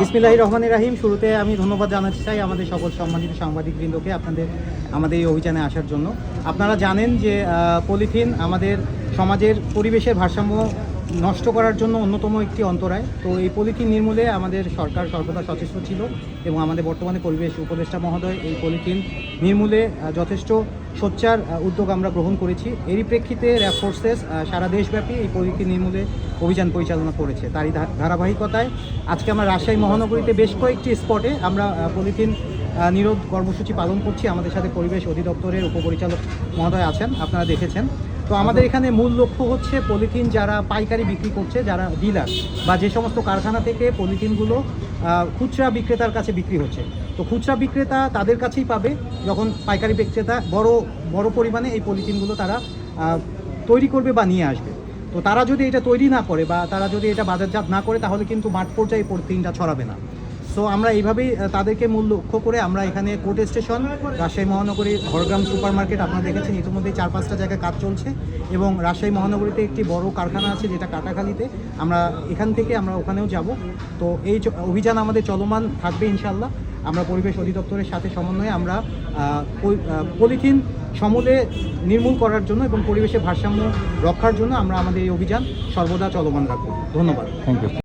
বিসমিল্লাহির রহমানির রহিম। শুরুতে আমি ধন্যবাদ জানাতে চাই আমাদের সকল সম্মানিত সাংবাদিকবৃন্দকে আমাদের এই অভিযানে আসার জন্য। আপনারা জানেন যে পলিথিন আমাদের সমাজের পরিবেশের ভারসাম্য নষ্ট করার জন্য অন্যতম একটি অন্তরায়। তো এই পলিথিন নির্মূলে আমাদের সরকার সর্বদা সচেষ্ট ছিল এবং আমাদের বর্তমানে পরিবেশ উপদেষ্টা মহোদয় এই পলিথিন নির্মূলে যথেষ্ট সোচ্চার উদ্যোগ আমরা গ্রহণ করেছি। এরই প্রেক্ষিতে র্যাব ফোর্সেস সারা দেশব্যাপী এই পলিথিন নির্মূলে অভিযান পরিচালনা করেছে। তারই ধারাবাহিকতায় আজকে আমরা রাজশাহী মহানগরীতে বেশ কয়েকটি স্পটে আমরা পলিথিন নিরোধ কর্মসূচি পালন করছি। আমাদের সাথে পরিবেশ অধিদপ্তরের উপপরিচালক মহোদয় আছেন, আপনারা দেখেছেন। তো আমাদের এখানে মূল লক্ষ্য হচ্ছে পলিথিন যারা পাইকারি বিক্রি করছে, যারা ডিলার বা যে সমস্ত কারখানা থেকে পলিথিনগুলো খুচরা বিক্রেতার কাছে বিক্রি হচ্ছে, তো খুচরা বিক্রেতা তাদের কাছেই পাবে যখন পাইকারি বিক্রেতা বড় পরিমাণে এই পলিথিনগুলো তারা তৈরি করবে বা নিয়ে আসবে। তো তারা যদি এটা তৈরি না করে বা তারা যদি এটা বাজারজাত না করে তাহলে কিন্তু মাঠ পর্যায়ে এই পলিথিনটা ছড়াবে না। সো আমরা এইভাবেই তাদেরকে মূল লক্ষ্য করে আমরা এখানে কোর্ট স্টেশন, রাজশাহী মহানগরী হরগ্রাম সুপার মার্কেট, আপনারা দেখেছেন ইতিমধ্যেই 4-5টা জায়গায় কাজ চলছে এবং রাজশাহী মহানগরীতে একটি বড় কারখানা আছে যেটা কাটাখালীতে। আমরা এখান থেকে আমরা ওখানেও যাব। তো এই অভিযান আমাদের চলমান থাকবে ইনশাল্লাহ। আমরা পরিবেশ অধিদপ্তরের সাথে সমন্বয়ে আমরা পলিথিন সমূলে নির্মূল করার জন্য এবং পরিবেশের ভারসাম্য রক্ষার জন্য আমরা আমাদের এই অভিযান সর্বদা চলমান রাখব। ধন্যবাদ। Thank you.